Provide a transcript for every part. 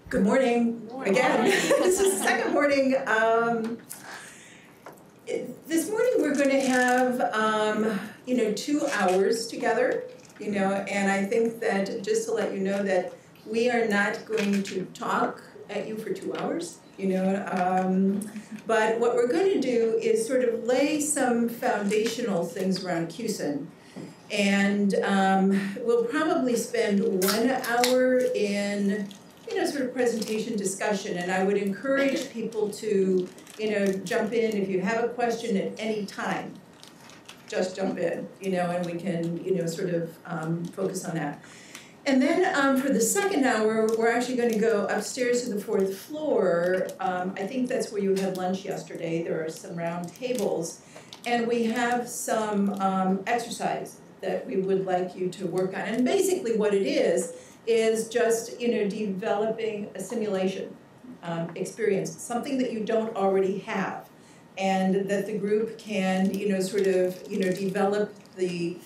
Good morning. Again. This is the second morning. This morning we're going to have 2 hours together, and I think that just to let you know that we are not going to talk at you for 2 hours, but what we're going to do is sort of lay some foundational things around QSEN. And we'll probably spend 1 hour in, sort of presentation discussion. And I would encourage people to, jump in if you have a question at any time. Just jump in, and we can, sort of focus on that. And then for the second hour, we're actually going to go upstairs to the 4th floor. I think that's where you had lunch yesterday. There are some round tables. And we have some exercise that we would like you to work on. And basically what it is just, developing a simulation experience, something that you don't already have, and that the group can, develop the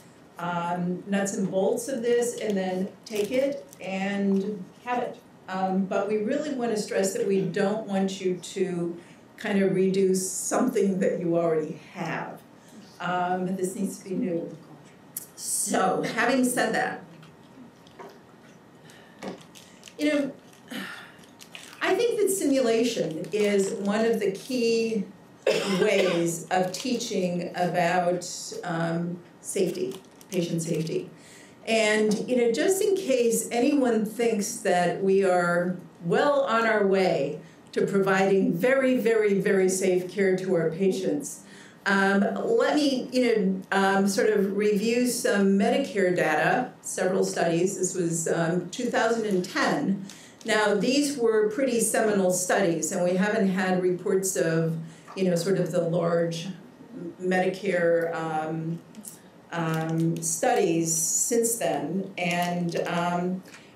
nuts and bolts of this and then take it and have it. But we really want to stress that we don't want you to kind of redo something that you already have. This needs to be new. So, having said that, I think that simulation is one of the key ways of teaching about safety, patient safety. And, just in case anyone thinks that we are well on our way to providing very, very, very safe care to our patients, let me, sort of review some Medicare data, several studies. This was 2010. Now, these were pretty seminal studies, and we haven't had reports of, sort of the large Medicare studies since then. And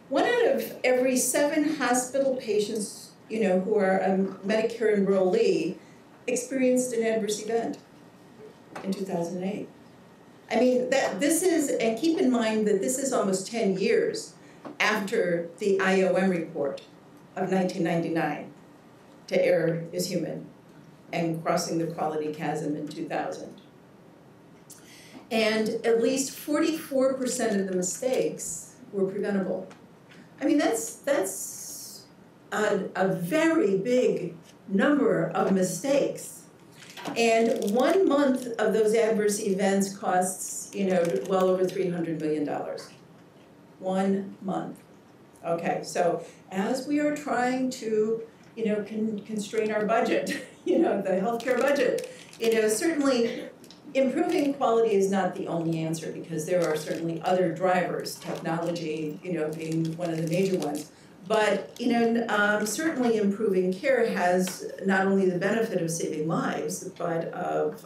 1 out of every 7 hospital patients, who are a Medicare enrollee, experienced an adverse event in 2008. I mean, this is, and keep in mind that this is almost 10 years after the IOM report of 1999, To Err is Human, and Crossing the Quality Chasm in 2000. And at least 44% of the mistakes were preventable. I mean, that's a very big number of mistakes. And 1 month of those adverse events costs, well over $300 million. 1 month. Okay, so as we are trying to, constrain our budget, the healthcare budget, certainly improving quality is not the only answer, because there are certainly other drivers, technology, being one of the major ones. But, certainly improving care has not only the benefit of saving lives, but of,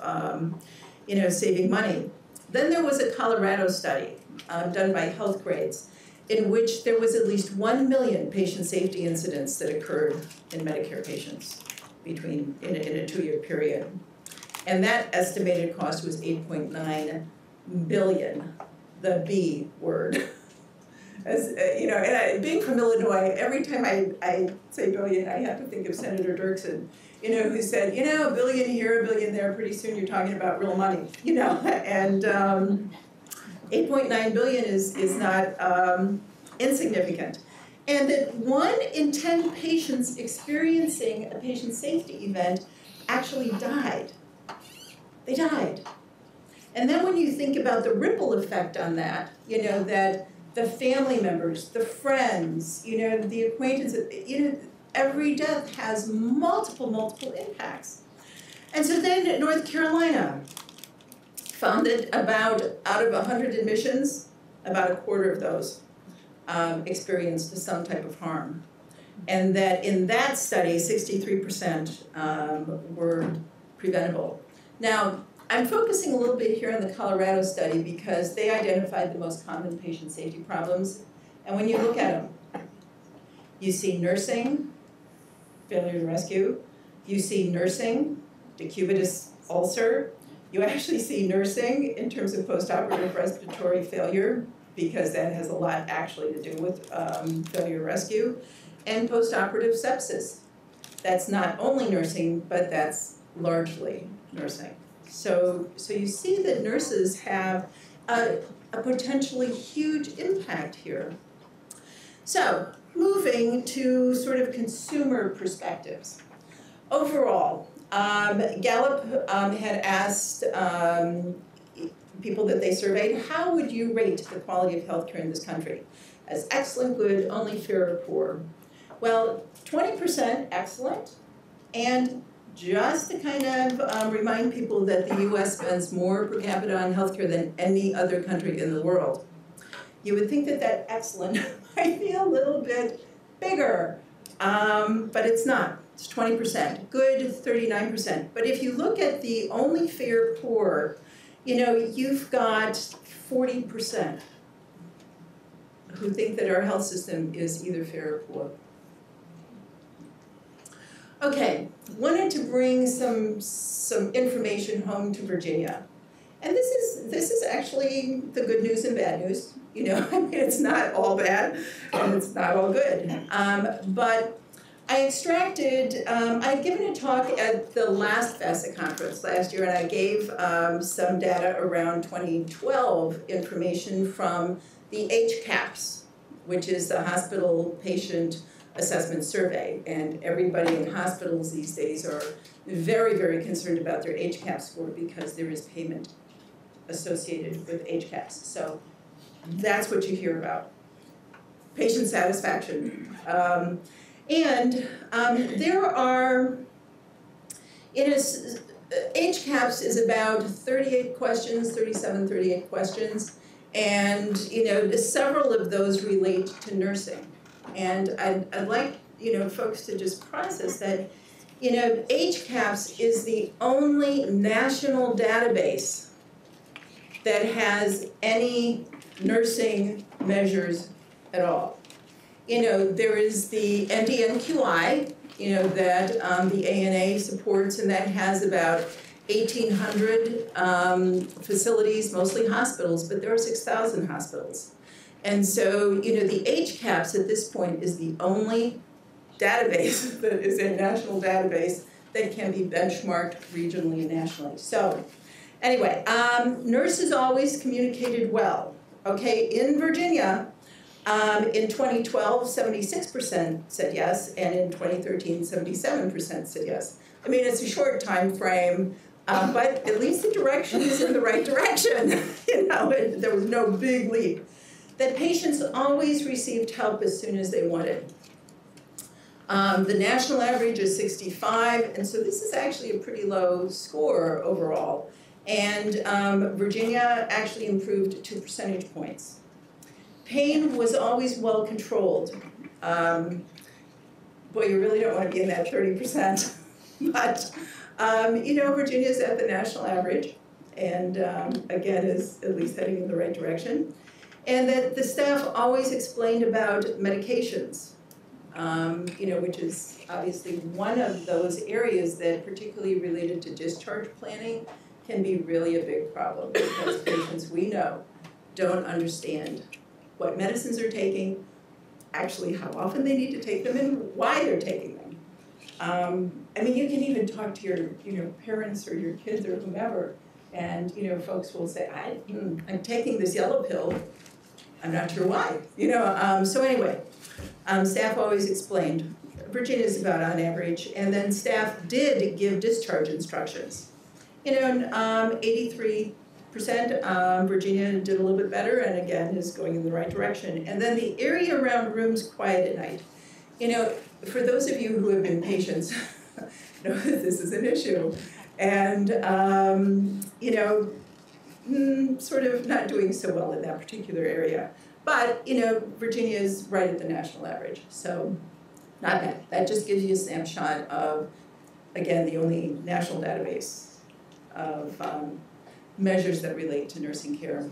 saving money. Then there was a Colorado study done by Health Grades, in which there was at least 1 million patient safety incidents that occurred in Medicare patients in a 2-year period. And that estimated cost was $8.9 billion, the B word. As and being from Illinois, every time I say billion, I have to think of Senator Dirksen, who said, a billion here, a billion there, pretty soon you're talking about real money, and 8.9 billion is not insignificant. And that 1 in 10 patients experiencing a patient safety event actually died. They died. And then when you think about the ripple effect on that, that the family members, the friends, the acquaintances, every death has multiple impacts. And so then North Carolina found that out of 100 admissions, about a quarter of those experienced some type of harm. And that in that study, 63% were preventable. Now, I'm focusing a little bit here on the Colorado study because they identified the most common patient safety problems. And when you look at them, you see nursing, failure to rescue. You see nursing, decubitus ulcer. You actually see nursing in terms of postoperative respiratory failure, because that has a lot actually to do with failure to rescue. and postoperative sepsis. That's not only nursing, but that's largely nursing. So you see that nurses have a potentially huge impact here. So, moving to sort of consumer perspectives. Overall, Gallup had asked people that they surveyed, how would you rate the quality of healthcare in this country? As excellent, good, only fair, or poor? Well, 20% excellent, and just to kind of remind people that the US spends more per capita on healthcare than any other country in the world. You would think that that excellent might be a little bit bigger, but it's not. It's 20%. Good, 39%. But if you look at the only fair, poor, you know, you've got 40% who think that our health system is either fair or poor. Okay, wanted to bring some information home to Virginia. And this is actually the good news and bad news. You know, I mean, it's not all bad and it's not all good. But I extracted, I'd given a talk at the last VASSA conference last year, and I gave some data around 2012 information from the HCAHPS, which is the Hospital Patient Assessment Survey. And everybody in hospitals these days are very, very concerned about their HCAHPS score because there is payment associated with HCAHPS. So that's what you hear about. Patient satisfaction. There are, HCAHPS is about 38 questions, 37, 38 questions, and you know, several of those relate to nursing. And I'd like, you know, folks to just process that, you know, HCAHPS is the only national database that has any nursing measures at all. You know, there is the NDNQI, you know, that the ANA supports, and that has about 1,800 facilities, mostly hospitals, but there are 6,000 hospitals. And so, you know, the HCAHPS at this point is the only database that is a national database that can be benchmarked regionally and nationally. So, anyway, nurses always communicated well. Okay, in Virginia, in 2012, 76% said yes, and in 2013, 77% said yes. I mean, it's a short time frame, but at least the direction is in the right direction. You know, there was no big leap. That patients always received help as soon as they wanted. The national average is 65, and so this is actually a pretty low score overall. And Virginia actually improved 2 percentage points. Pain was always well controlled. Boy, you really don't want to be in that 30%. But, you know, Virginia's at the national average, and again, is at least heading in the right direction. And that the staff always explained about medications, you know, which is obviously one of those areas that, particularly related to discharge planning, can be really a big problem because patients we know don't understand what medicines they're taking, actually how often they need to take them, and why they're taking them. I mean, you can even talk to your parents or your kids or whomever, and you know, folks will say, I'm taking this yellow pill, I'm not sure why. You know, so anyway, staff always explained. Virginia's about on average, and then staff did give discharge instructions. You know, 83%, Virginia did a little bit better, and again, is going in the right direction. And then the area around rooms quiet at night. You know, for those of you who have been patients, know that this is an issue. And, you know, sort of not doing so well in that particular area. But, you know, Virginia is right at the national average, so not bad. That just gives you a snapshot of, again, the only national database of measures that relate to nursing care.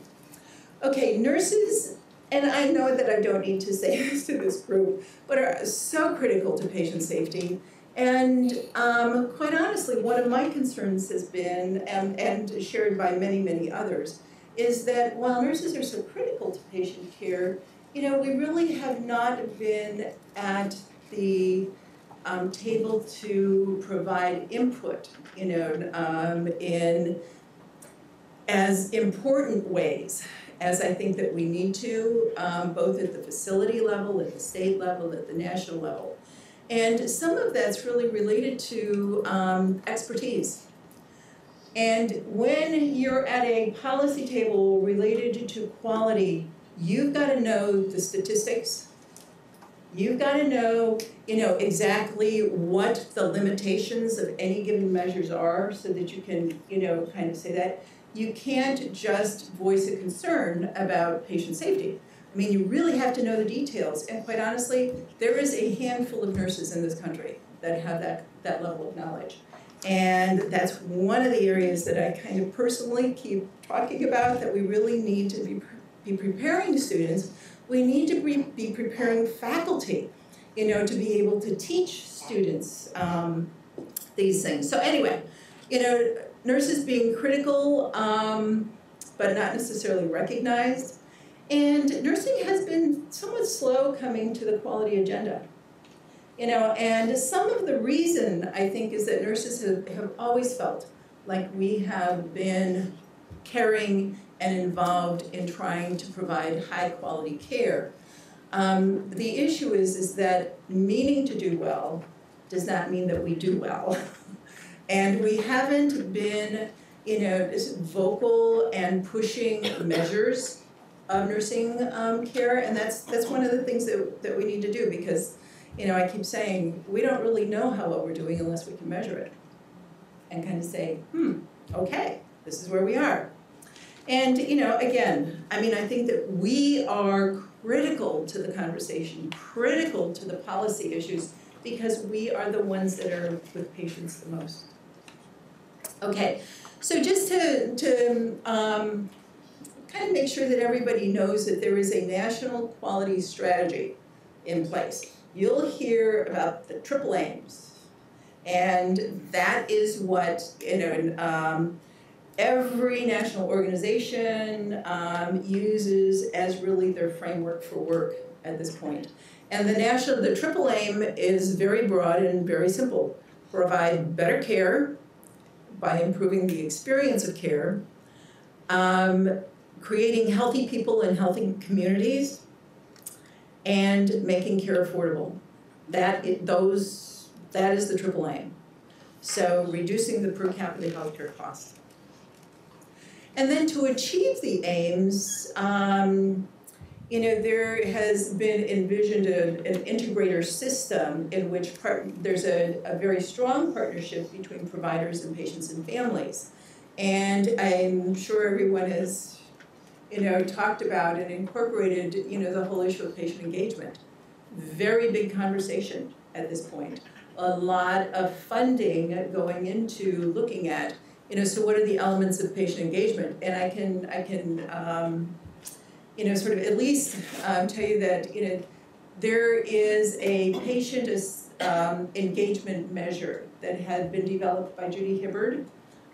Okay, nurses, and I know that I don't need to say this to this group, but are so critical to patient safety. And quite honestly, one of my concerns has been, and shared by many, many others, is that while nurses are so critical to patient care, you know, we really have not been at be able to provide input, in as important ways as I think that we need to, both at the facility level, at the state level, at the national level. And some of that's really related to expertise. And when you're at a policy table related to quality, you've got to know the statistics. You've got to know, exactly what the limitations of any given measures are so that you can, kind of say that. You can't just voice a concern about patient safety. I mean, you really have to know the details. And quite honestly, there is a handful of nurses in this country that have that level of knowledge. And that's one of the areas that I kind of personally keep talking about, that we really need to be preparing students. We need to be preparing faculty, to be able to teach students these things. So anyway, nurses being critical, but not necessarily recognized. And nursing has been somewhat slow coming to the quality agenda. And some of the reason, I think, is that nurses have always felt like we have been caring and involved in trying to provide high quality care. The issue is that meaning to do well does not mean that we do well. And we haven't been, vocal and pushing measures of nursing care, and that's one of the things that we need to do, because, I keep saying, we don't really know how well we're doing unless we can measure it and kind of say, okay, this is where we are. And, again, I think that we are critical to the conversation, critical to the policy issues, because we are the ones that are with patients the most. Okay, so just to kind of make sure that everybody knows that there is a national quality strategy in place. You'll hear about the triple aims, and that is what, every national organization uses as really their framework for work at this point. And the triple aim is very broad and very simple. Provide better care by improving the experience of care, creating healthy people and healthy communities, and making care affordable. That is the triple aim. So reducing the per capita healthcare costs. And then to achieve the aims, there has been envisioned an integrator system in which there's a very strong partnership between providers and patients and families. And I'm sure everyone has, talked about and incorporated, the whole issue of patient engagement. Very big conversation at this point. A lot of funding going into looking at, so what are the elements of patient engagement? And I can sort of at least tell you that, there is a patient engagement measure that had been developed by Judy Hibbard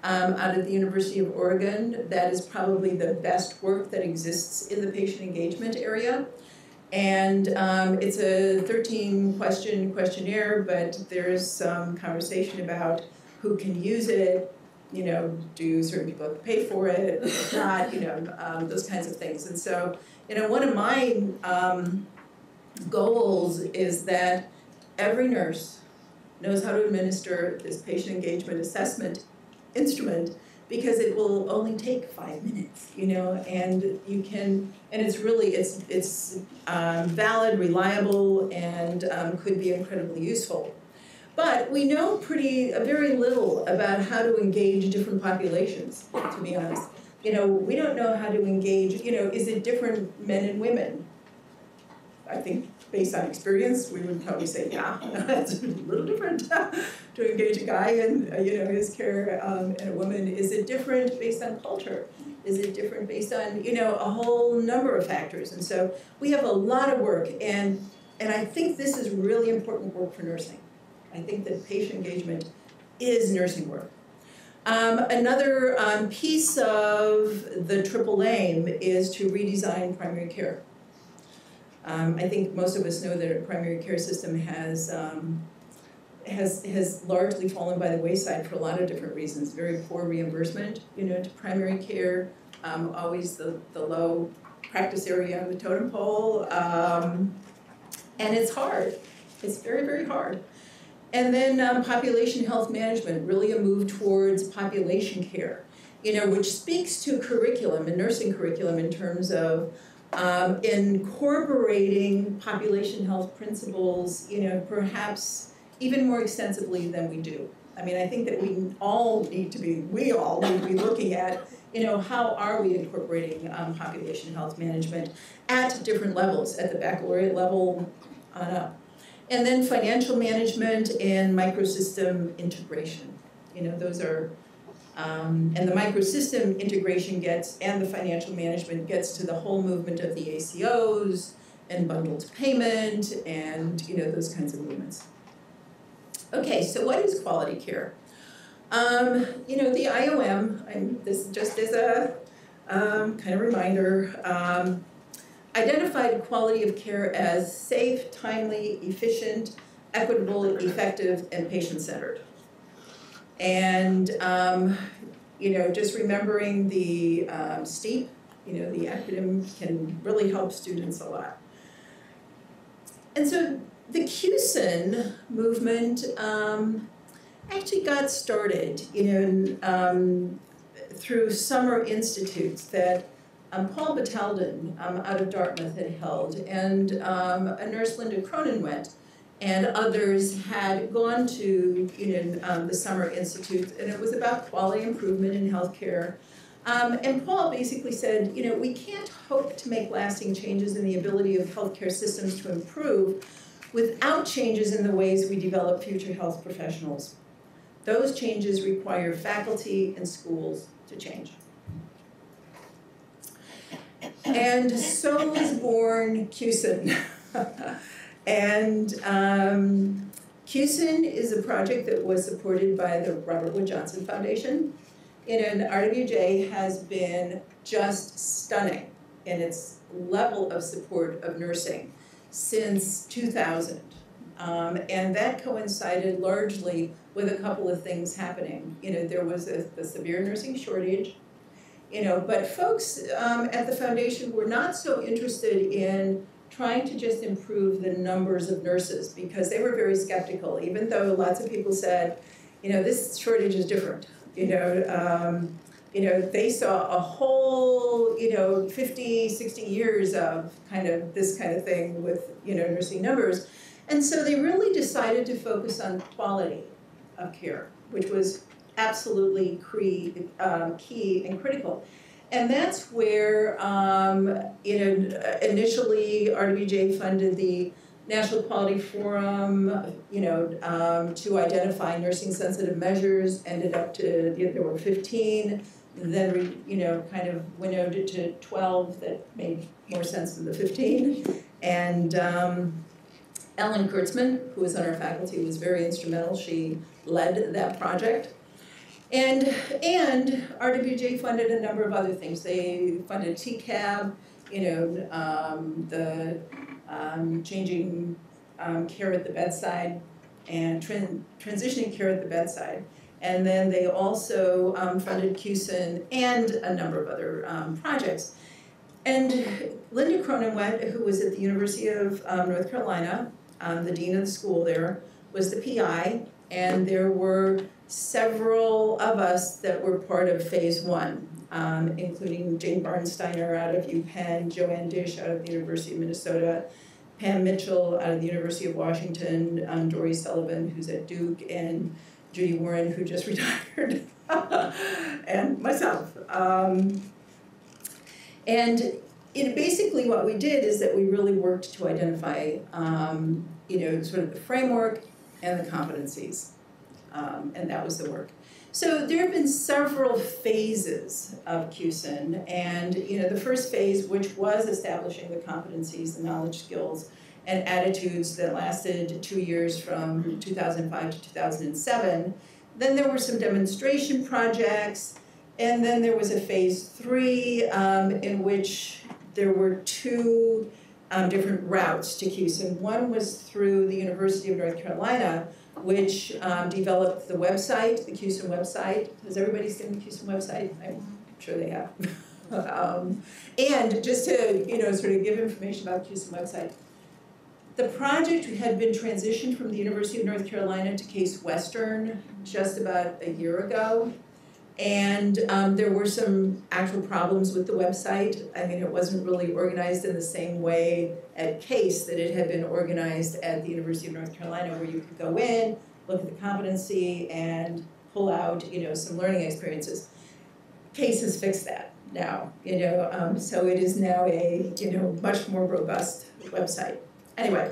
out of the University of Oregon. That is probably the best work that exists in the patient engagement area. And it's a 13-question questionnaire, but there's some conversation about who can use it, do certain people have to pay for it, not, those kinds of things. And so, one of my goals is that every nurse knows how to administer this patient engagement assessment instrument, because it will only take 5 minutes, and you can, and it's really, it's valid, reliable, and could be incredibly useful. But we know very little about how to engage different populations, to be honest. We don't know how to engage, is it different men and women? I think based on experience, we would probably say, yeah, it's a little different to engage a guy in, his care and a woman. Is it different based on culture? Is it different based on, a whole number of factors? And so we have a lot of work, and I think this is really important work for nursing. I think that patient engagement is nursing work. Another piece of the triple aim is to redesign primary care. I think most of us know that our primary care system has largely fallen by the wayside for a lot of different reasons. Very poor reimbursement, to primary care, always the low practice area on the totem pole, and it's hard. It's very, very hard. And then population health management, really a move towards population care, which speaks to curriculum and nursing curriculum in terms of incorporating population health principles, perhaps even more extensively than we do. I mean, I think that we all need to be looking at, how are we incorporating population health management at different levels, at the baccalaureate level on up. And then financial management and microsystem integration. Those are, and the microsystem integration and the financial management gets to the whole movement of the ACOs and bundled payment and, those kinds of movements. Okay, so what is quality care? The IOM, this just as a kind of reminder, identified quality of care as safe, timely, efficient, equitable, effective, and patient-centered. And, just remembering the STEEP, the acronym can really help students a lot. And so the QSEN movement actually got started, through summer institutes that Paul Batalden out of Dartmouth had held, and a nurse, Linda Cronin, went, and others had gone to the summer institutes, and it was about quality improvement in healthcare. And Paul basically said, we can't hope to make lasting changes in the ability of healthcare systems to improve without changes in the ways we develop future health professionals. Those changes require faculty and schools to change. And so was born QSEN. And QSEN is a project that was supported by the Robert Wood Johnson Foundation. And RWJ has been just stunning in its level of support of nursing since 2000. And that coincided largely with a couple of things happening. There was the severe nursing shortage, but folks at the foundation were not so interested in trying to just improve the numbers of nurses because they were very skeptical, even though lots of people said, this shortage is different. They saw a whole, 50, 60 years of this kind of thing with, nursing numbers. And so they really decided to focus on quality of care, which was absolutely key and critical. And that's where, initially RWJ funded the National Quality Forum, to identify nursing-sensitive measures. Ended up to, there were 15. Then kind of winnowed it to 12 that made more sense than the 15. And Ellen Kurtzman, who was on our faculty, was very instrumental. She led that project. And RWJ funded a number of other things. They funded TCAB, the changing care at the bedside and transitioning care at the bedside. And then they also funded QSEN and a number of other projects. And Linda Cronin went, who was at the University of North Carolina, the dean of the school there, was the PI, and there were several of us that were part of phase one, including Jane Barnsteiner out of UPenn, Joanne Dish out of the University of Minnesota, Pam Mitchell out of the University of Washington, Dory Sullivan, who's at Duke, and Judy Warren, who just retired, and myself. And basically what we did is that we really worked to identify, sort of the framework and the competencies, and that was the work. So there have been several phases of QSEN, and the first phase, which was establishing the competencies, the knowledge, skills, and attitudes that lasted 2 years from 2005 to 2007. Then there were some demonstration projects, and then there was a phase 3 in which there were 2 different routes to QSEN. One was through the University of North Carolina, which developed the website, the QSEN website. Has everybody seen the QSEN website? I'm sure they have. And just to, sort of give information about the QSEN website, the project had been transitioned from the University of North Carolina to Case Western just about a year ago. And there were some actual problems with the website. I mean, it wasn't really organized in the same way at Case that it had been organized at the University of North Carolina, where you could go in, look at the competency, and pull out, some learning experiences. Case has fixed that now, so it is now a, much more robust website. Anyway,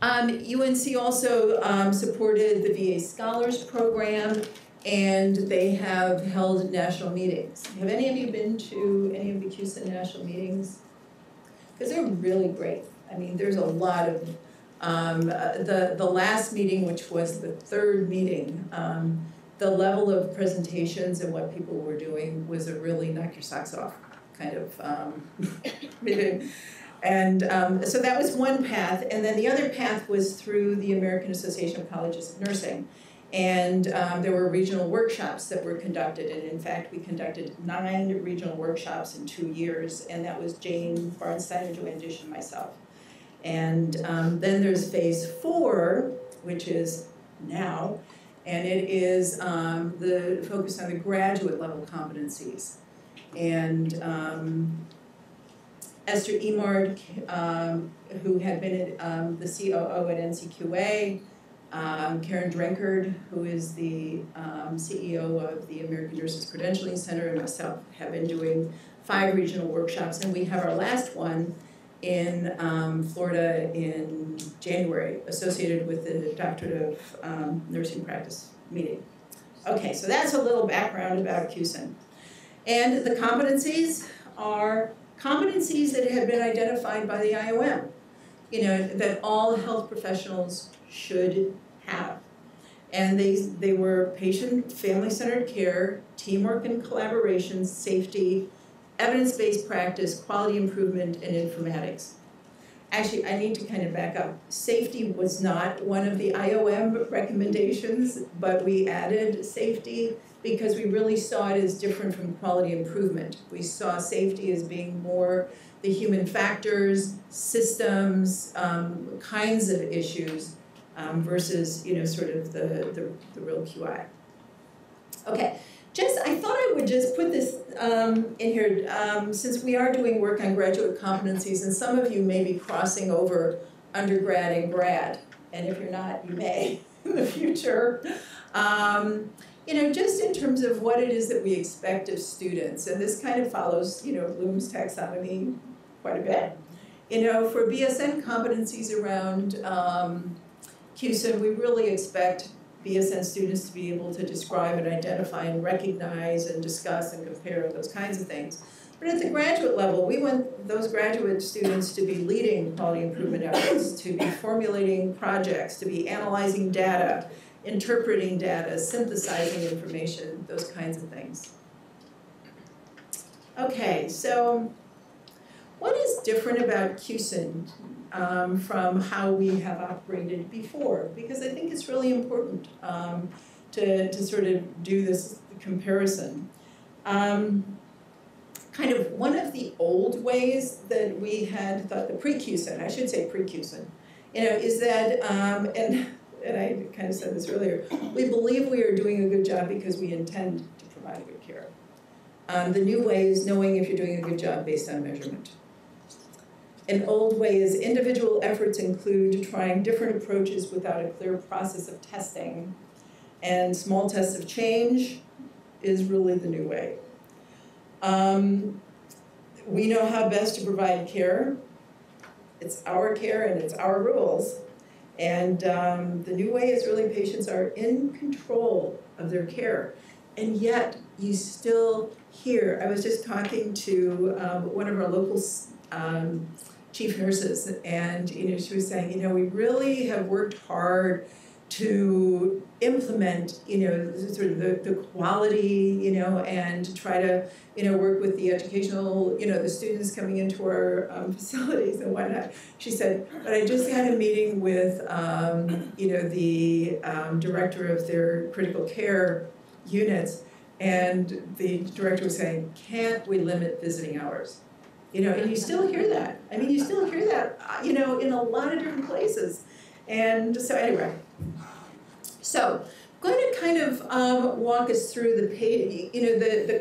UNC also supported the VA Scholars Program, and they have held national meetings. Have any of you been to any of the QSEN national meetings? Because they're really great. I mean, there's a lot of, the last meeting, which was the third meeting, the level of presentations and what people were doing was a really knock your socks off kind of meeting. And so that was one path, and then the other path was through the American Association of Colleges of Nursing. And there were regional workshops that were conducted, and in fact we conducted 9 regional workshops in 2 years, and that was Jane Barnstein, Joanne Dish, and myself. And then there's phase 4, which is now, and it is the focus on the graduate level competencies. And Esther Emard, who had been the COO at NCQA, Karen Drenkard, who is the CEO of the American Nurses Credentialing Center, and myself have been doing 5 regional workshops, and we have our last one in Florida in January, associated with the Doctorate of Nursing Practice meeting. Okay, so that's a little background about QSEN. And the competencies are competencies that have been identified by the IOM, that all health professionals should have. And they were patient, family-centered care, teamwork and collaboration, safety, evidence-based practice, quality improvement, and informatics. Actually, I need to kind of back up. Safety was not one of the IOM recommendations, but we added safety because we really saw it as different from quality improvement. We saw safety as being more the human factors, systems, kinds of issues, versus, sort of the real QI. Okay, I thought I would just put this in here, since we are doing work on graduate competencies, and some of you may be crossing over undergrad and grad, and if you're not, you may in the future. Just in terms of what it is that we expect of students, and this kind of follows, Bloom's taxonomy quite a bit. For BSN competencies around QSEN, we really expect BSN students to be able to describe and identify and recognize and discuss and compare those kinds of things. But at the graduate level, we want those graduate students to be leading quality improvement efforts, to be formulating projects, to be analyzing data, interpreting data, synthesizing information, those kinds of things. Okay, so what is different about QSEN from how we have operated before? Because I think it's really important to sort of do this comparison. Kind of one of the old ways that we had thought, the pre-QSEN, I should say pre-QSEN, is that, and I kind of said this earlier, we believe we are doing a good job because we intend to provide good care. The new way is knowing if you're doing a good job based on measurement. An old way is individual efforts include trying different approaches without a clear process of testing, and small tests of change is really the new way. We know how best to provide care. It's our care and it's our rules. And the new way is really patients are in control of their care. And yet you still hear, I was just talking to one of our local chief nurses, and she was saying, we really have worked hard to implement, sort of the quality, and try to, work with the educational, the students coming into our facilities and whatnot. She said, but I just had a meeting with, the director of their critical care units, and the director was saying, can't we limit visiting hours? And you still hear that. I mean, you still hear that, in a lot of different places. And so anyway, so I'm going to kind of walk us through the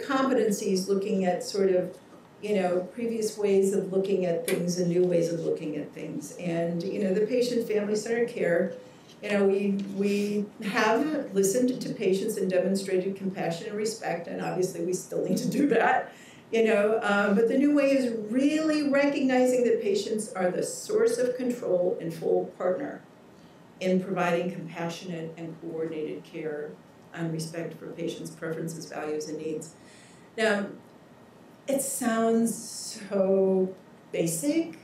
competencies, looking at sort of, previous ways of looking at things and new ways of looking at things. And, the patient family-centered care, we have listened to patients and demonstrated compassion and respect, and obviously we still need to do that. But the new way is really recognizing that patients are the source of control and full partner in providing compassionate and coordinated care and respect for patients' preferences, values, and needs. Now, it sounds so basic,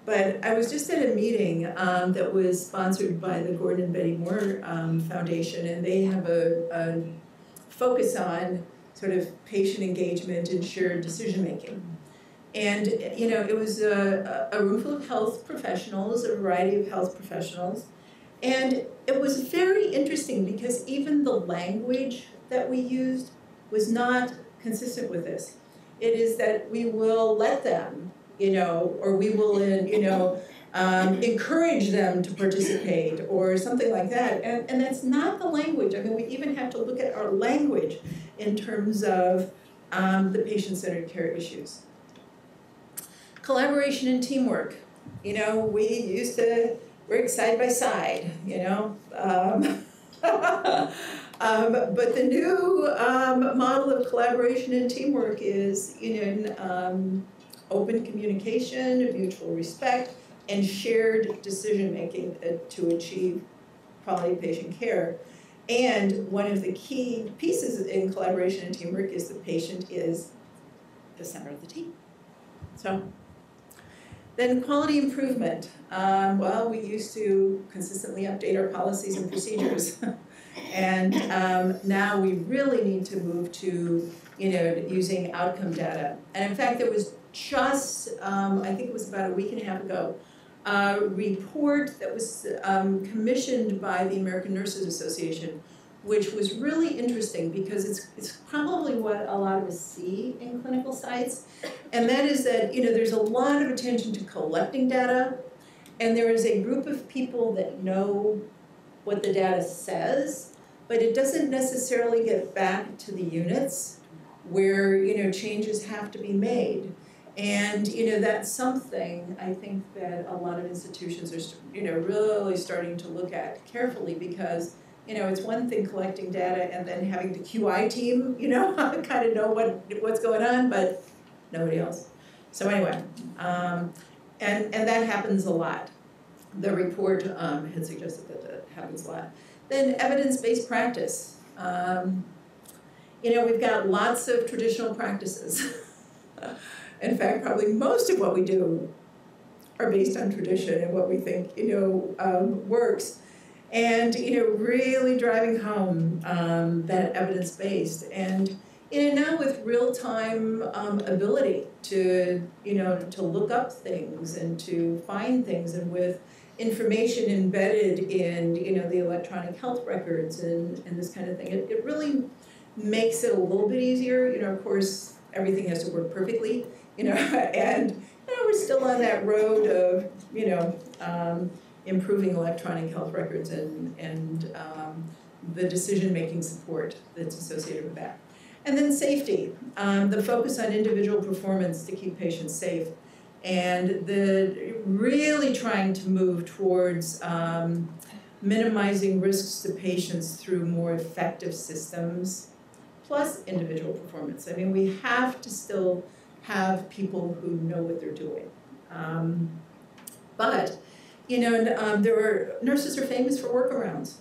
but I was just at a meeting that was sponsored by the Gordon and Betty Moore Foundation, and they have a focus on sort of patient engagement and shared decision-making. And, it was a room full of health professionals, a variety of health professionals, and it was very interesting because even the language that we used was not consistent with this. It is that we will let them, or we will, encourage them to participate or something like that. And that's not the language. I mean, we even have to look at our language in terms of the patient-centered care issues. Collaboration and teamwork. We used to work side by side, but the new model of collaboration and teamwork is open communication, mutual respect, and shared decision-making to achieve quality patient care. And one of the key pieces in collaboration and teamwork is the patient is the center of the team. So, then quality improvement. Well, we used to consistently update our policies and procedures. And now we really need to move to, using outcome data. And in fact, there was just, I think it was about a week and a half ago, a report that was commissioned by the American Nurses Association, which was really interesting because it's probably what a lot of us see in clinical sites. And that is that, there's a lot of attention to collecting data, and there is a group of people that know what the data says, but it doesn't necessarily get back to the units where, changes have to be made. And, that's something I think that a lot of institutions are, really starting to look at carefully because, it's one thing collecting data and then having the QI team, kind of know what's going on, but nobody else. So anyway, and that happens a lot. The report had suggested that happens a lot. Then evidence-based practice. We've got lots of traditional practices. In fact, probably most of what we do are based on tradition and what we think, works. And, really driving home that evidence-based. And, now with real-time ability to, to look up things and to find things, and with information embedded in, the electronic health records and this kind of thing, it really makes it a little bit easier. Of course, everything has to work perfectly, and, we're still on that road of, improving electronic health records and the decision-making support that's associated with that. And then safety, the focus on individual performance to keep patients safe, and the really trying to move towards minimizing risks to patients through more effective systems, plus individual performance. I mean, we have to still have people who know what they're doing. But nurses are famous for workarounds,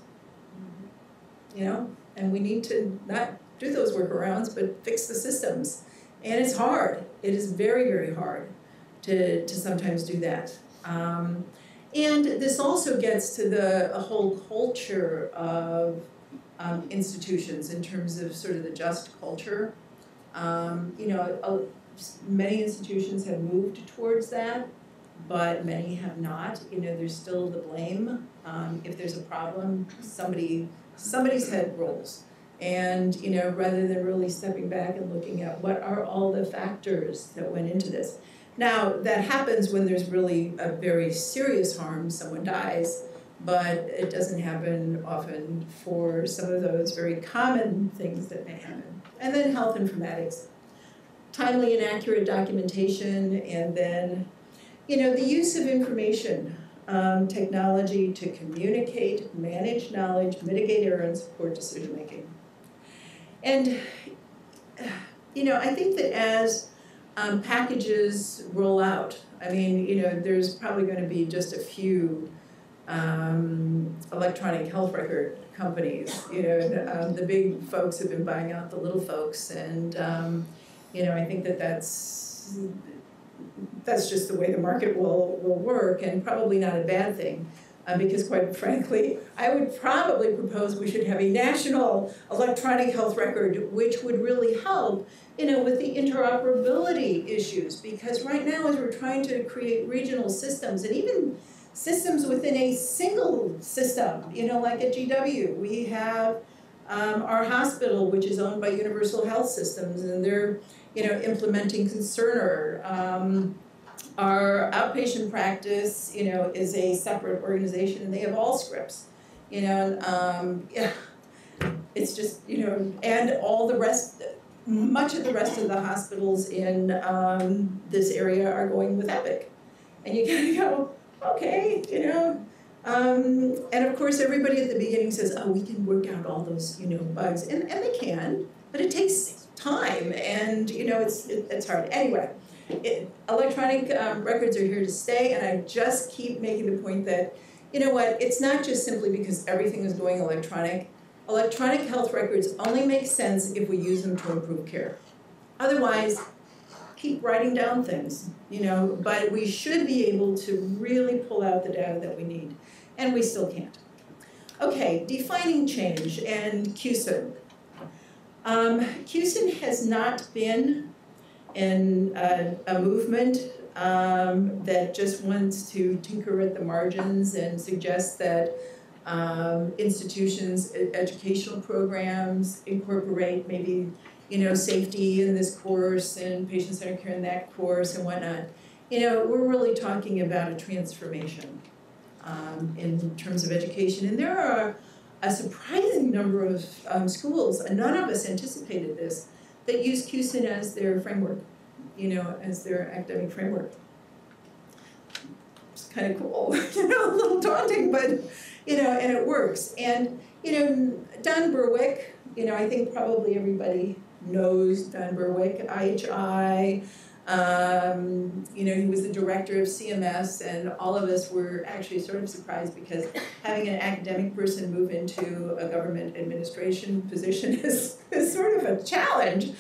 and we need to not do those workarounds, but fix the systems. And it's hard. It is very, very hard to sometimes do that. And this also gets to the whole culture of institutions in terms of sort of the just culture. You know, many institutions have moved towards that, but many have not. You know, there's still the blame. If there's a problem, somebody's head rolls. And, you know, rather than really stepping back and looking at what are all the factors that went into this. Now, that happens when there's really a very serious harm, someone dies, but it doesn't happen often for some of those very common things that may happen. And then health informatics. Timely and accurate documentation, and then, you know, the use of information technology to communicate, manage knowledge, mitigate error, and support decision-making. And, you know, I think that as packages roll out, I mean, you know, there's probably going to be just a few electronic health record companies. You know, and, the big folks have been buying out the little folks, and you know, I think that that's just the way the market will work, and probably not a bad thing. Because quite frankly, I would probably propose we should have a national electronic health record, which would really help, you know, with the interoperability issues. Because right now, as we're trying to create regional systems, and even systems within a single system, you know, like at GW, we have our hospital, which is owned by Universal Health Systems, and they're, you know, implementing Concerner. Our outpatient practice, you know, is a separate organization, and they have all scripts, you know. Yeah, it's just, you know, and all the rest, much of the rest of the hospitals in this area are going with Epic, and you kind of go, okay, you know. And of course, everybody at the beginning says, oh, we can work out all those, you know, bugs, and they can, but it takes time, and you know, it's hard. Anyway. Electronic records are here to stay, and I just keep making the point that, you know what, it's not just simply because everything is going electronic. Electronic health records only make sense if we use them to improve care. Otherwise, keep writing down things, you know, but we should be able to really pull out the data that we need, and we still can't. Okay, defining change and QSEN. QSEN has not been in a movement that just wants to tinker at the margins and suggest that institutions, educational programs incorporate maybe, you know, safety in this course and patient-centered care in that course and whatnot. You know, we're really talking about a transformation in terms of education, and there are a surprising number of schools, and none of us anticipated this, that use QSEN as their framework, you know, as their academic framework. It's kind of cool, you know, a little daunting, but, you know, and it works. And, you know, Don Berwick, you know, I think probably everybody knows Don Berwick, IHI, you know, he was the director of CMS, and all of us were actually sort of surprised because having an academic person move into a government administration position is sort of a challenge,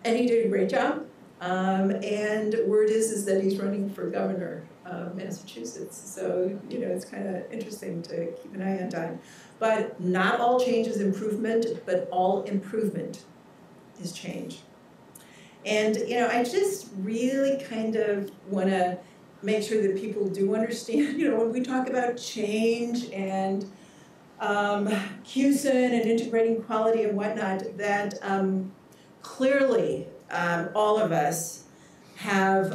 and he did a great job. And word is that he's running for governor of Massachusetts, so, you know, it's kind of interesting to keep an eye on Don. But not all change is improvement, but all improvement is change. And, you know, I just really kind of want to make sure that people do understand, you know, when we talk about change and QSEN and integrating quality and whatnot, that clearly all of us have,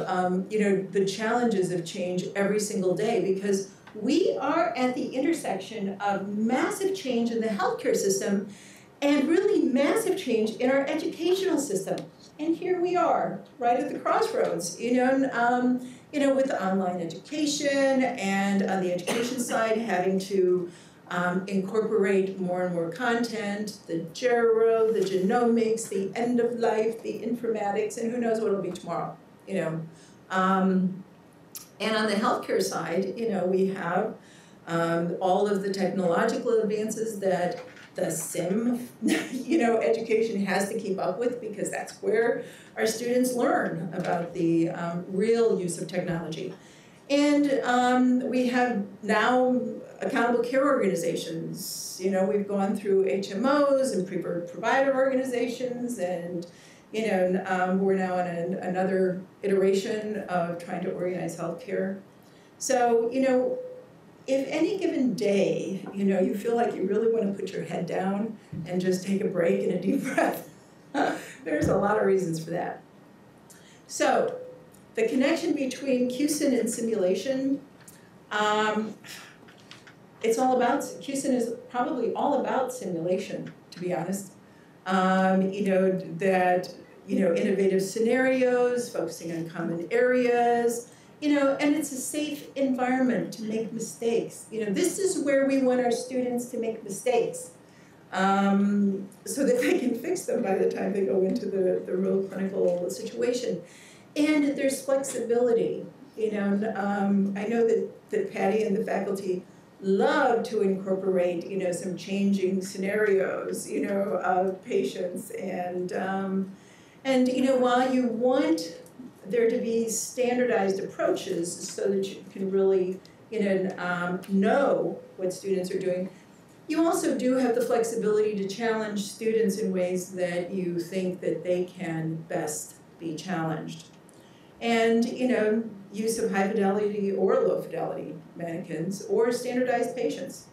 you know, the challenges of change every single day, because we are at the intersection of massive change in the healthcare system and really massive change in our educational system. And here we are, right at the crossroads, you know, with online education, and on the education side, having to incorporate more and more content, the gero, the genomics, the end of life, the informatics, and who knows what it'll be tomorrow, you know. And on the healthcare side, you know, we have all of the technological advances that the SIM, you know, education has to keep up with, because that's where our students learn about the real use of technology. And we have now accountable care organizations. You know, we've gone through HMOs and preferred provider organizations, and you know, we're now on another iteration of trying to organize healthcare. So, you know, if any given day, you know, you feel like you really want to put your head down and just take a break and a deep breath, there's a lot of reasons for that. So, the connection between QSEN and simulation, it's all about, QSEN is probably all about simulation, to be honest. You know, that, you know, innovative scenarios, focusing on common areas, you know, and it's a safe environment to make mistakes. You know, this is where we want our students to make mistakes, so that they can fix them by the time they go into the real clinical situation. And there's flexibility. You know, I know that Patty and the faculty love to incorporate, you know, some changing scenarios, you know, of patients, and you know, while you want there to be standardized approaches so that you can really, you know what students are doing, you also do have the flexibility to challenge students in ways that you think that they can best be challenged. And, you know, use of high fidelity or low fidelity mannequins or standardized patients.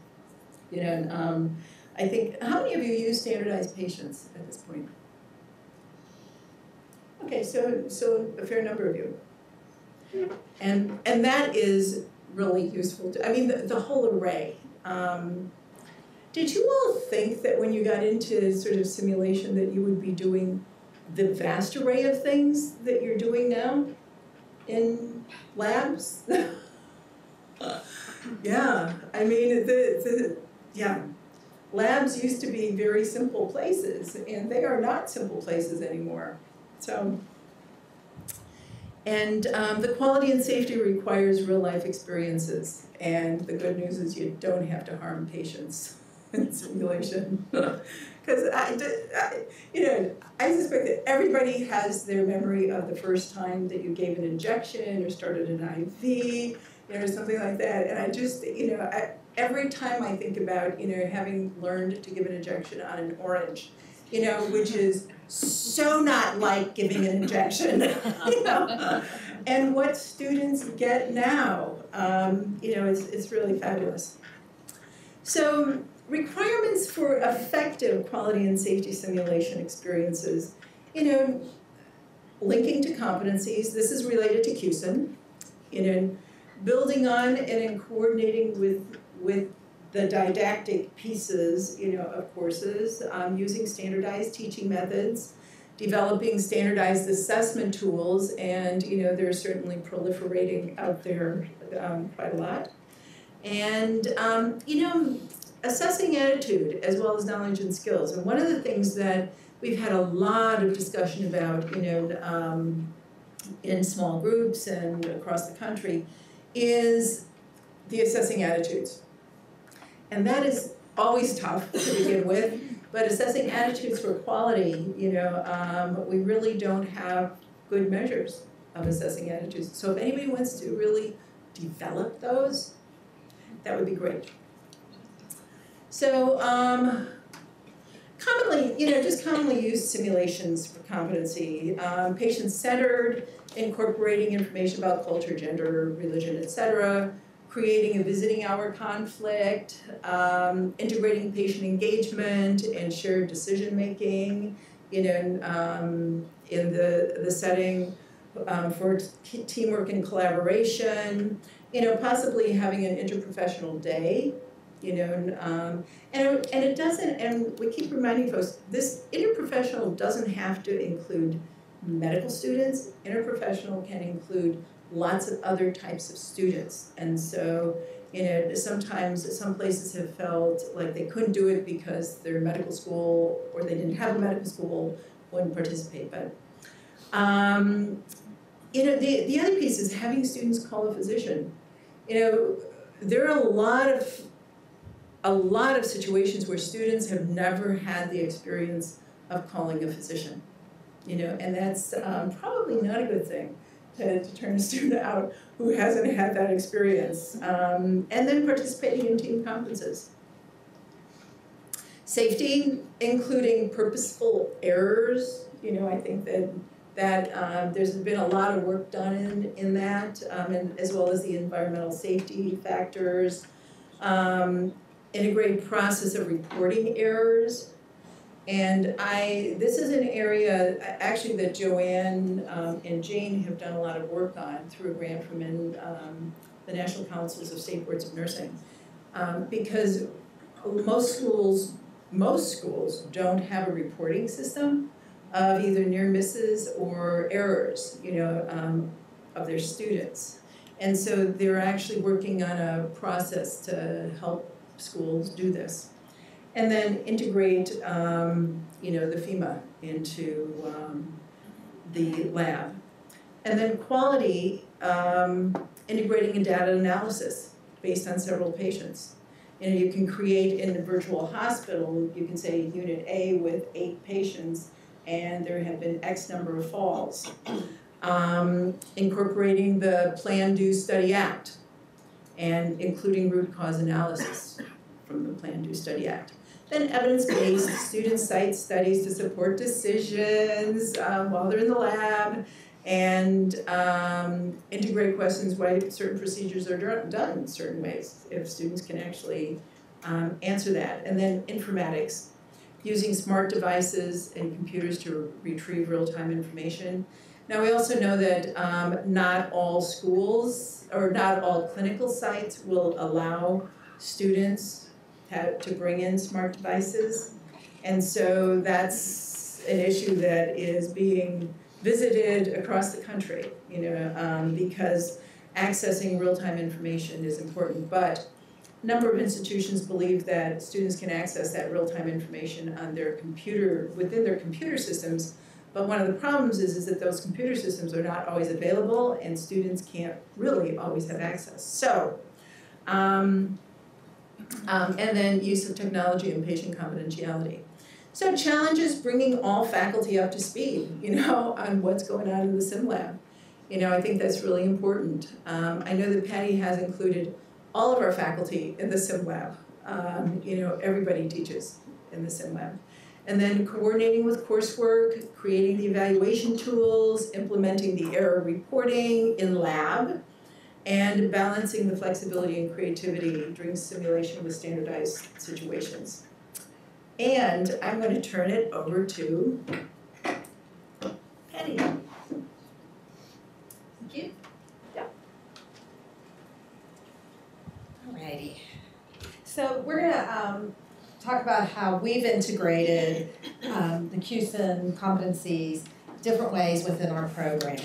You know, I think, how many of you use standardized patients at this point? Okay, so a fair number of you. And that is really useful. I mean, the whole array. Did you all think that when you got into sort of simulation that you would be doing the vast array of things that you're doing now in labs? Yeah, I mean, yeah. Labs used to be very simple places, and they are not simple places anymore. So, and the quality and safety requires real-life experiences, and the good news is you don't have to harm patients in simulation. Because you know, I suspect that everybody has their memory of the first time that you gave an injection or started an IV, you know, or something like that. And I just, you know, every time I think about, you know, having learned to give an injection on an orange, you know, which is so not like giving an injection, you know, and what students get now, you know, it's really fabulous. So, requirements for effective quality and safety simulation experiences, you know, linking to competencies. This is related to QSEN, you know, building on and coordinating with the didactic pieces, you know, of courses, using standardized teaching methods, developing standardized assessment tools, and, you know, they're certainly proliferating out there quite a lot. And, you know, assessing attitude as well as knowledge and skills. And one of the things that we've had a lot of discussion about, you know, in small groups and across the country is the assessing attitudes. And that is always tough to begin with, but assessing attitudes for quality, you know, we really don't have good measures of assessing attitudes. So if anybody wants to really develop those, that would be great. So commonly, you know, just commonly used simulations for competency, patient-centered, incorporating information about culture, gender, religion, etc., creating a visiting hour conflict, integrating patient engagement and shared decision-making, you know, in the setting for teamwork and collaboration, you know, possibly having an interprofessional day, you know, and it doesn't, and we keep reminding folks, this interprofessional doesn't have to include medical students. Interprofessional can include lots of other types of students. And so, you know, sometimes some places have felt like they couldn't do it because their medical school, or they didn't have a medical school, wouldn't participate. But, you know, the other piece is having students call a physician. You know, there are a lot of situations where students have never had the experience of calling a physician, you know, and that's probably not a good thing to turn a student out who hasn't had that experience. And then participating in team conferences. Safety, including purposeful errors. I think that there's been a lot of work done in that, and as well as the environmental safety factors. Integrated process of reporting errors. And this is an area actually that Joanne and Jane have done a lot of work on through a grant from the National Councils of State Boards of Nursing. Because most schools don't have a reporting system of either near misses or errors, of their students. And so they're actually working on a process to help schools do this. And then integrate, the FEMA into the lab. And then quality, integrating a data analysis based on several patients. You can create in the virtual hospital, you can say unit A with 8 patients, and there have been X number of falls. Incorporating the Plan, Do, Study, Act, and including root cause analysis from the Plan, Do, Study, Act. Then evidence-based student site studies to support decisions while they're in the lab, and integrate questions why certain procedures are done in certain ways, if students can actually answer that. And then informatics, using smart devices and computers to retrieve real-time information. Now we also know that not all schools or not all clinical sites will allow students to bring in smart devices. And so that's an issue that is being visited across the country, because accessing real-time information is important. But a number of institutions believe that students can access that real-time information on their computer, within their computer systems. But one of the problems is that those computer systems are not always available, and students can't really always have access. So, and then use of technology and patient confidentiality. So challenges bringing all faculty up to speed, on what's going on in the sim lab. I think that's really important. I know that Patty has included all of our faculty in the sim lab. Everybody teaches in the sim lab. And then coordinating with coursework, creating the evaluation tools, implementing the error reporting in lab, and balancing the flexibility and creativity during simulation with standardized situations. And I'm going to turn it over to Patty. Thank you. Yeah. Alrighty. So we're going to talk about how we've integrated the QSEN competencies different ways within our program.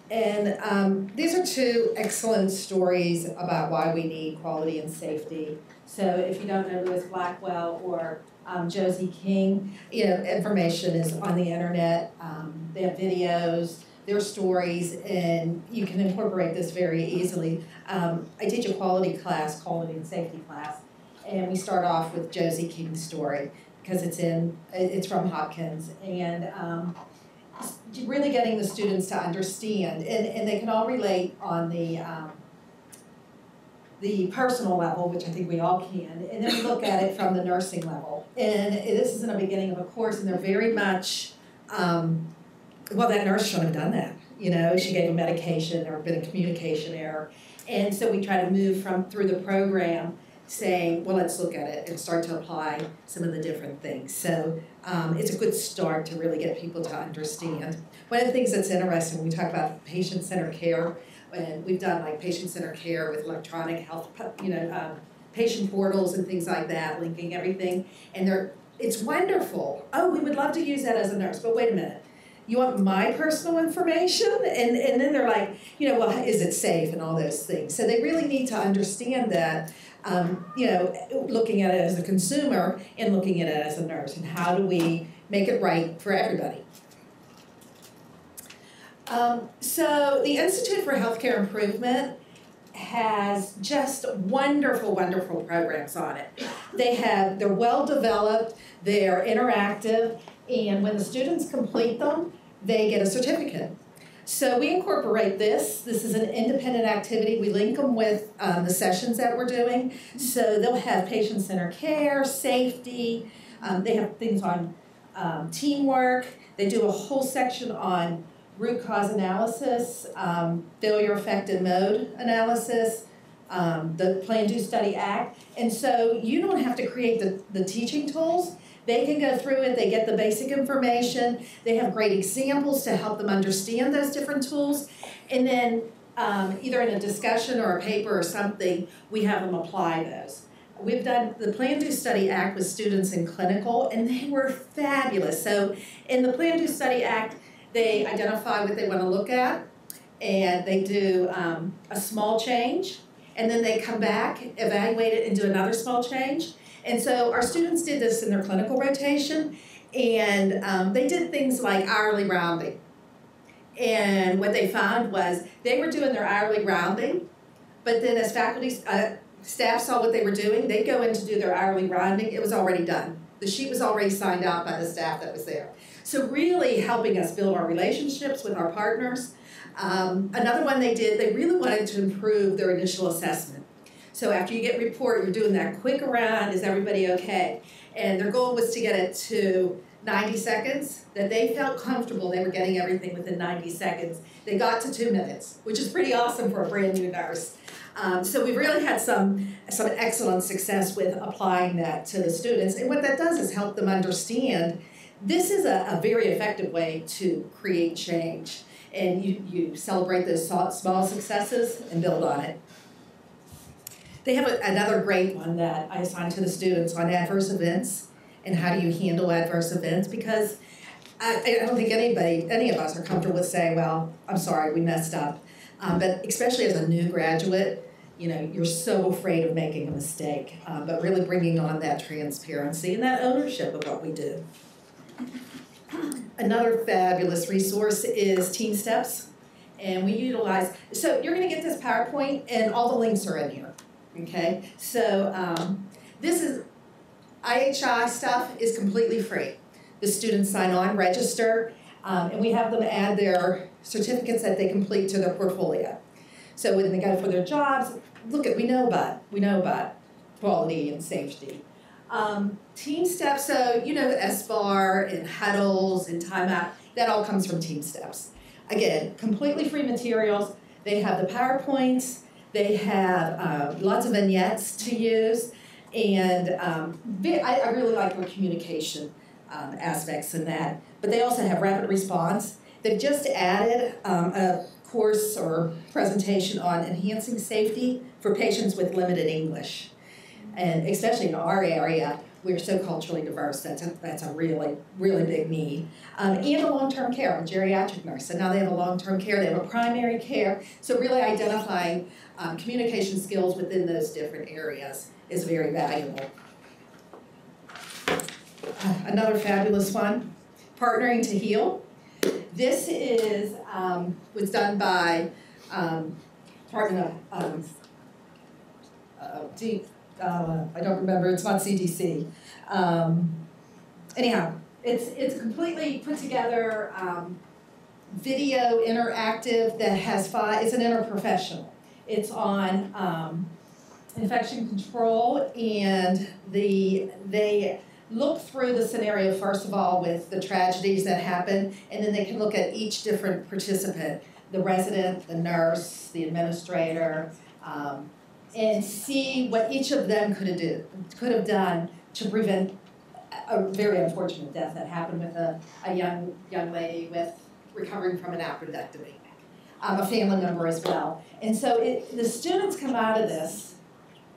And these are 2 excellent stories about why we need quality and safety. So if you don't know Lewis Blackwell or Josie King, information is on the internet. They have videos, their stories, and you can incorporate this very easily. I teach a quality and safety class, and we start off with Josie King's story because it's from Hopkins, and really getting the students to understand, and they can all relate on the personal level, which I think we all can, and then we look at it from the nursing level. And this is in the beginning of a course, and they're very much, well, that nurse shouldn't have done that. She gave a medication, there had been a communication error. And so we try to move through the program saying, well, let's look at it and start to apply some of the different things. So it's a good start to really get people to understand. One of the things that's interesting, we talk about patient-centered care, and we've done like patient-centered care with electronic health, patient portals and things like that, linking everything. And it's wonderful. Oh, we would love to use that as a nurse, but wait a minute. You want my personal information? And then they're like, well, is it safe and all those things. So they really need to understand that, looking at it as a consumer and looking at it as a nurse, and how do we make it right for everybody. So the Institute for Healthcare Improvement has just wonderful, wonderful programs on it. They're well developed, they're interactive, and when the students complete them, they get a certificate. So we incorporate this. This is an independent activity. We link them with the sessions that we're doing. So they'll have patient-centered care, safety. They have things on teamwork. They do a whole section on root cause analysis, failure, effect, and mode analysis, the Plan, Do, Study, Act. And so you don't have to create the teaching tools. They can go through it, they get the basic information, they have great examples to help them understand those different tools, and then either in a discussion or a paper or something, we have them apply those. We've done the Plan, Do, Study Act with students in clinical, and they were fabulous. So in the Plan, Do, Study Act, they identify what they want to look at, and they do a small change, and then they come back, evaluate it, and do another small change. And so our students did this in their clinical rotation, and they did things like hourly rounding. And what they found was they were doing their hourly rounding, but then as faculty, staff saw what they were doing, they'd go in to do their hourly rounding, it was already done. The sheet was already signed out by the staff that was there. So really helping us build our relationships with our partners. Another one they did, they really wanted to improve their initial assessment. So after you get a report, you're doing that quick around, is everybody okay? And their goal was to get it to 90 seconds, that they felt comfortable they were getting everything within 90 seconds. They got to 2 minutes, which is pretty awesome for a brand new nurse. So we've really had some excellent success with applying that to the students. And what that does is help them understand this is a very effective way to create change. And you celebrate those small successes and build on it. They have another great one that I assigned to the students on adverse events and how do you handle adverse events, because I don't think any of us are comfortable with saying, well, I'm sorry, we messed up. But especially as a new graduate, you know, you're so afraid of making a mistake, but really bringing on that transparency and that ownership of what we do. Another fabulous resource is Team Steps, and we utilize, so you're going to get this PowerPoint and all the links are in here. Okay, so this is, IHI stuff is completely free. The students sign on, register, and we have them add their certificates that they complete to their portfolio. So when they go for their jobs, look at, we know about quality and safety. Team Steps, so you know SBAR and huddles and timeout, that all comes from Team Steps. Again, completely free materials. They have the PowerPoints. They have lots of vignettes to use, and I really like their communication aspects in that. But they also have rapid response. They've just added a course or presentation on enhancing safety for patients with limited English. And especially in our area, we're so culturally diverse, that's a really, really big need. And a long-term care, a geriatric nurse. So now they have a long-term care, they have a primary care. So really identifying communication skills within those different areas is very valuable. Another fabulous one, Partnering to Heal. This is was done by Department of I don't remember, it's not CDC. Anyhow, it's completely put together, video interactive that has it's an interprofessional. It's on infection control, and they look through the scenario first of all with the tragedies that happen, and then they can look at each different participant, the resident, the nurse, the administrator, and see what each of them could have done to prevent a very unfortunate death that happened with a young lady recovering from an appendectomy, a family member as well. And so the students come out of this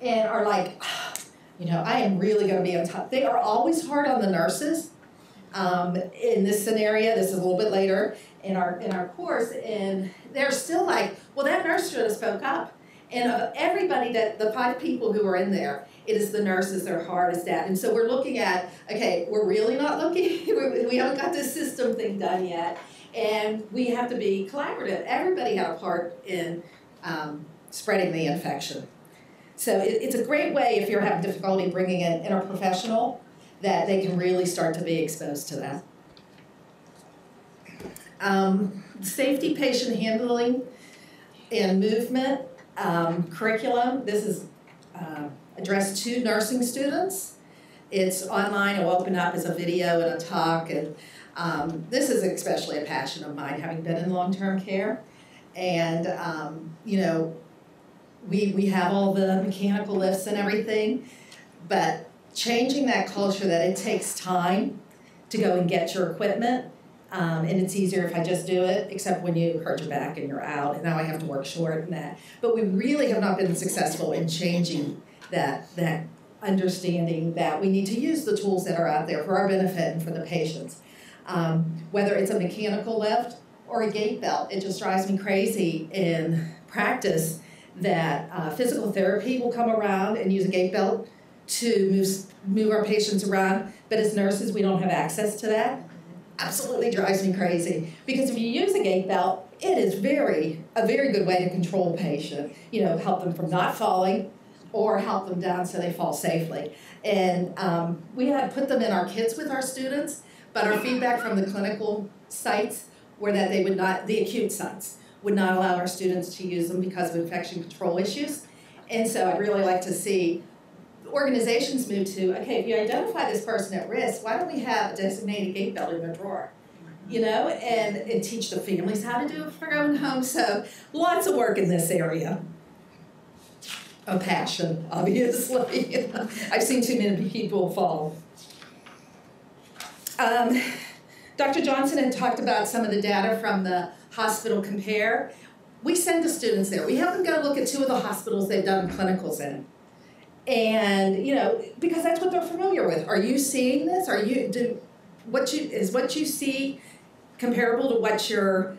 and are like, you know, I am really going to be on top. They are always hard on the nurses. In this scenario, this is a little bit later in our course, and they're still like, well, that nurse should have spoke up. And of everybody, the 5 people who are in there, it is the nurses they're hardest at. And so we're looking at, okay, we're really not looking, we haven't got this system thing done yet, and we have to be collaborative. Everybody had a part in spreading the infection. So it's a great way if you're having difficulty bringing in interprofessional, that they can really start to be exposed to that. Safety, patient handling, and movement curriculum. This is addressed to nursing students. It's online. It will open up as a video and a talk. And this is especially a passion of mine, having been in long-term care. And, you know, we have all the mechanical lifts and everything, but changing that culture that it takes time to go and get your equipment, and it's easier if I just do it, except when you hurt your back and you're out, and now I have to work short and that. But we really have not been successful in changing that understanding that we need to use the tools that are out there for our benefit and for the patients. Whether it's a mechanical lift or a gait belt, it just drives me crazy in practice that physical therapy will come around and use a gait belt to move our patients around, but as nurses we don't have access to that. Absolutely drives me crazy, because if you use a gait belt, it is a very good way to control a patient, you know, help them from not falling or help them down so they fall safely. And we had put them in our kits with our students, but our feedback from the clinical sites were that they would not, the acute sites, would not allow our students to use them because of infection control issues. And so I'd really like to see organizations move to, okay, if you identify this person at risk, why don't we have a designated gait belt in their drawer? You know, and teach the families how to do it for going home. So lots of work in this area. A passion, obviously. I've seen too many people fall. Dr. Johnson had talked about some of the data from the hospital compare. We send the students there. We have them go look at 2 of the hospitals they've done clinicals in. And, you know, because that's what they're familiar with. Are you seeing this? Is what you see comparable to what you're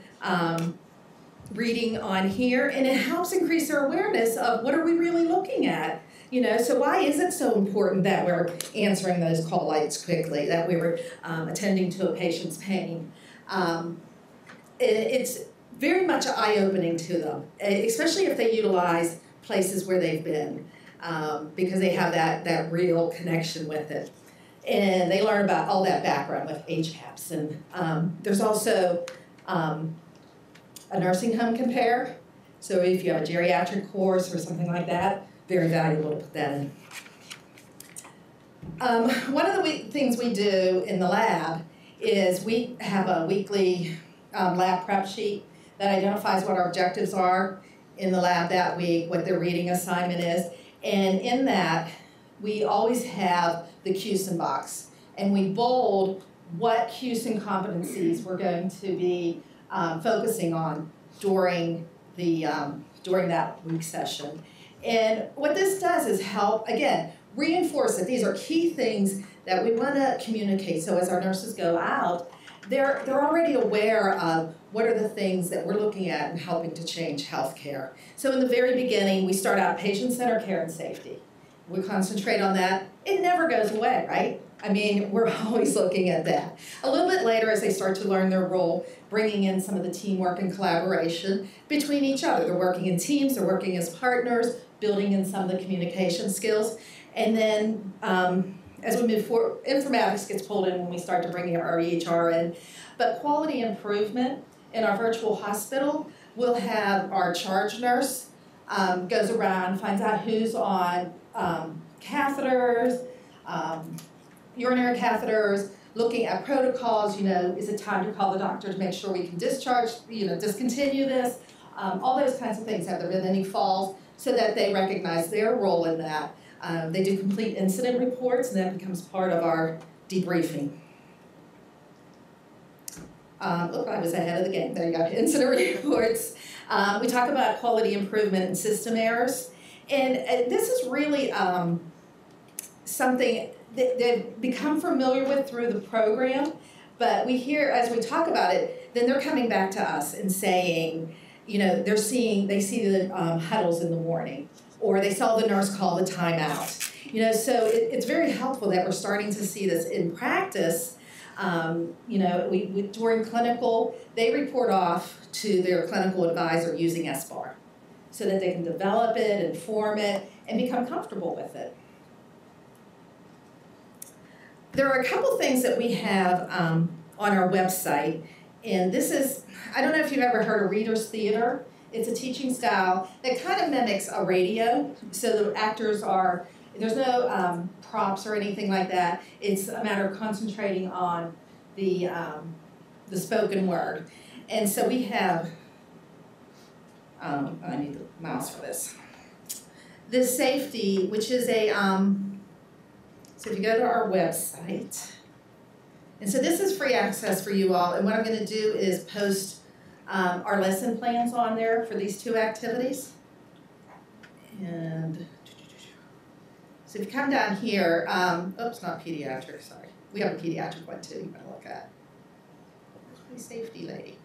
reading on here? And it helps increase their awareness of what are we really looking at? You know, so why is it so important that we're answering those call lights quickly, that we were attending to a patient's pain? It's very much eye-opening to them, especially if they utilize places where they've been, because they have that real connection with it. And they learn about all that background with HCAPS. And there's also a nursing home compare. So if you have a geriatric course or something like that, very valuable to put that in. One of the things we do in the lab is we have a weekly lab prep sheet that identifies what our objectives are in the lab that week, what their reading assignment is. And in that, we always have the QSEN box. And we bold what QSEN competencies we're going to be focusing on during that week session. And what this does is help, again, reinforce that these are key things that we want to communicate. So as our nurses go out, they're already aware of what are the things that we're looking at and helping to change healthcare. So in the very beginning, we start out patient-centered care and safety. We concentrate on that. It never goes away, right? I mean, we're always looking at that. A little bit later, as they start to learn their role, bringing in some of the teamwork and collaboration between each other. They're working in teams, they're working as partners, building in some of the communication skills. And then as we move forward, informatics gets pulled in when we start to bring our EHR in. But quality improvement in our virtual hospital, we'll have our charge nurse goes around, finds out who's on catheters, urinary catheters, looking at protocols, you know, is it time to call the doctor to make sure we can discharge, you know, discontinue this, all those kinds of things. Have there been any falls, so that they recognize their role in that. They do complete incident reports, and that becomes part of our debriefing. Look, I was ahead of the game. There you go, incident reports. We talk about quality improvement and system errors. And this is really something that they've become familiar with through the program, but we hear, as we talk about it, then they're coming back to us and saying, you know, they see the huddles in the morning, or they saw the nurse call the timeout. You know, so it's very helpful that we're starting to see this in practice. You know, during clinical, they report off to their clinical advisor using SBAR, so that they can develop it, inform it, and become comfortable with it. There are a couple things that we have on our website, And this is, I don't know if you've ever heard of reader's theater. It's a teaching style that kind of mimics a radio. So the actors are, there's no props or anything like that. It's a matter of concentrating on the spoken word. And so we have, I need the mouse for this. This safety, which is a, so if you go to our website, and so this is free access for you all, and what I'm going to do is post our lesson plans on there for these two activities. And so if you come down here, oops, not pediatric, sorry. We have a pediatric one too you want to look at. Safety lady.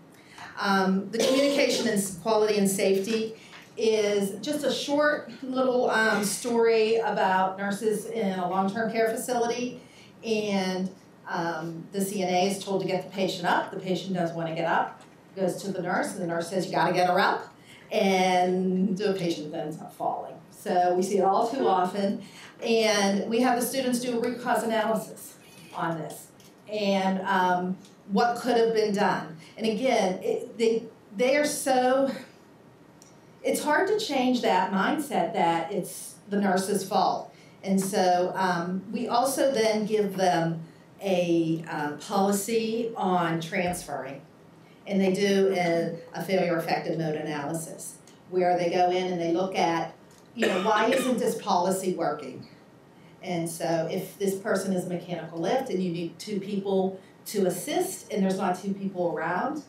The communication and quality and safety is just a short little story about nurses in a long-term care facility, and the CNA is told to get the patient up. The patient doesn't want to get up, goes to the nurse, and the nurse says, you got to get her up, and the patient ends up falling. So we see it all too often, and we have the students do a root cause analysis on this, and what could have been done. And again, they are so, it's hard to change that mindset that it's the nurse's fault. And so we also then give them a policy on transferring. And they do a failure effective mode analysis where they go in and they look at, why isn't this policy working? And so if this person is a mechanical lift and you need 2 people to assist and there's not 2 people around,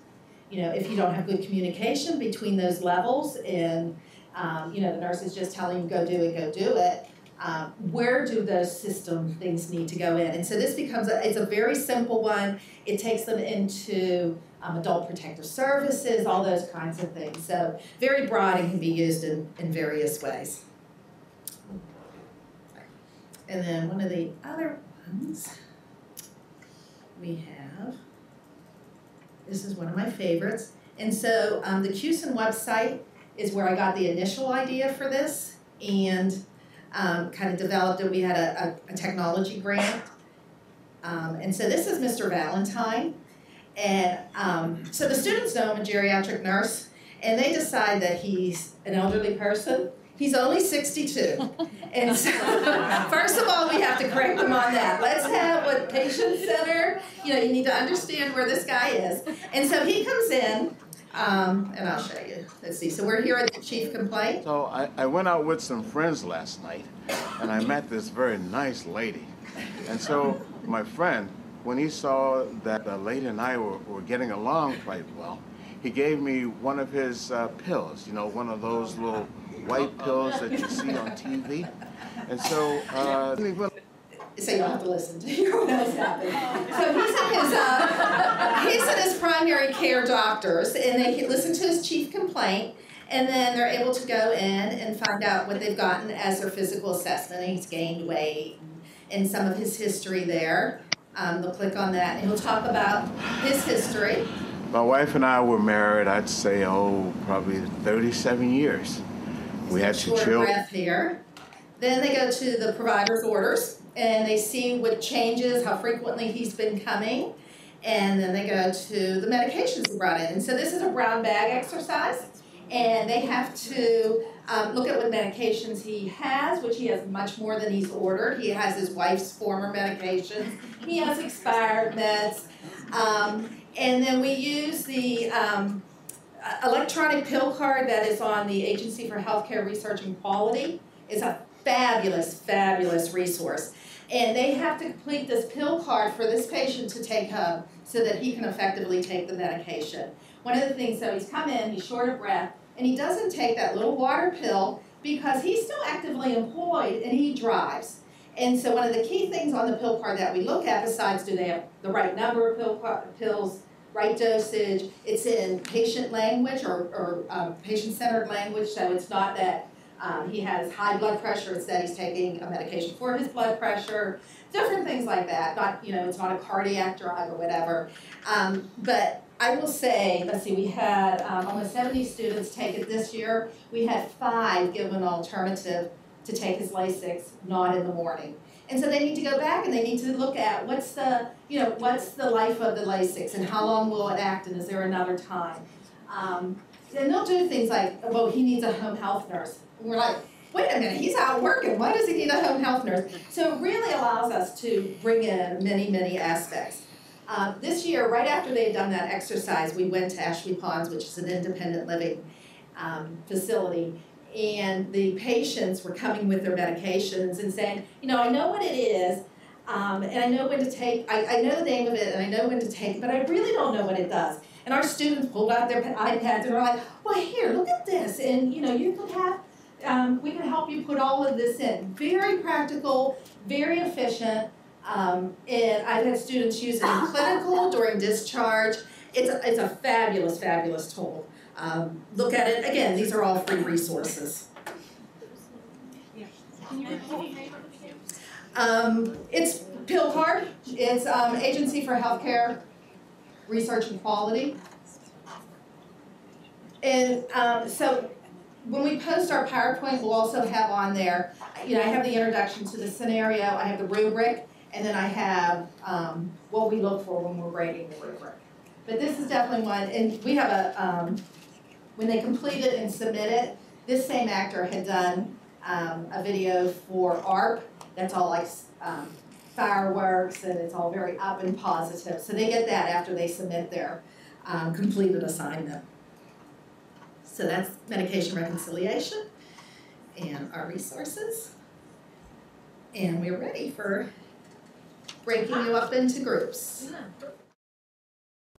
if you don't have good communication between those levels and, the nurse is just telling you, go do it, where do those system things need to go in? And so this becomes, it's a very simple one. It takes them into adult protective services, all those kinds of things. So very broad and can be used in various ways. And then one of the other ones we have, this is one of my favorites. And so the QSEN website is where I got the initial idea for this and kind of developed it. We had a technology grant. And so this is Mr. Valentine. And so the students know I'm a geriatric nurse, and they decide that he's an elderly person. He's only 62. And so, first of all, we have to correct them on that. Let's have what patient center, you need to understand where this guy is. And so he comes in, and I'll show you. Let's see, so we're here at the chief complaint. So I went out with some friends last night, and I met this very nice lady. And so my friend, when he saw that the lady and I were getting along quite well, he gave me one of his pills, one of those little white pills that you see on TV. And so, so you'll have to listen to hear what else happened. So he's in his primary care doctors, and they listen to his chief complaint, and then they're able to go in and find out what they've gotten as their physical assessment. He's gained weight and some of his history there. They'll click on that, and he'll talk about his history. My wife and I were married, I'd say, probably 37 years. We had 2 children. Breath here. Then they go to the provider's orders, and they see what changes, how frequently he's been coming, and then they go to the medications he brought in. And so this is a brown bag exercise, and they have to look at what medications he has, which he has much more than he's ordered. He has his wife's former medications. He has expired meds. And then we use the electronic pill card that is on the Agency for Healthcare Research and Quality. It's a fabulous, fabulous resource. And they have to complete this pill card for this patient to take home so that he can effectively take the medication. One of the things, so he's come in, he's short of breath, and he doesn't take that little water pill because he's still actively employed and he drives. And so one of the key things on the pill card that we look at, besides do they have the right number of pills, right dosage, it's in patient language or patient-centered language, so it's not that he has high blood pressure, it's that he's taking a medication for his blood pressure, different things like that. Not, it's not a cardiac drug or whatever. But I will say, let's see, we had almost 70 students take it this year. We had 5 given an alternative to take his Lasix, not in the morning. And so they need to go back and they need to look at what's the life of the Lasix and how long will it act and is there another time. And they'll do things like, well, he needs a home health nurse. And we're like, wait a minute, he's out working. Why does he need a home health nurse? So it really allows us to bring in many, many aspects. This year, right after they had done that exercise, we went to Ashley Ponds, which is an independent living facility, and the patients were coming with their medications and saying, I know what it is, and I know when to take, I know the name of it, and I know when to take it, but I really don't know what it does. And our students pulled out their iPads and were like, well, here, look at this, and you could have, we can help you put all of this in. Very practical, very efficient, and I've had students use it in clinical, during discharge. It's a fabulous, fabulous tool. Look at it, again, these are all free resources. It's PillCard. It's Agency for Healthcare Research and Quality. And so when we post our PowerPoint, we'll also have on there, I have the introduction to the scenario, I have the rubric, and then I have what we look for when we're grading the rubric. But this is definitely one, and we have a, when they complete it and submit it, this same actor had done a video for ARP that's all like fireworks, and it's all very up and positive. So they get that after they submit their completed assignment. So that's medication reconciliation and our resources. And we're ready for breaking you up into groups.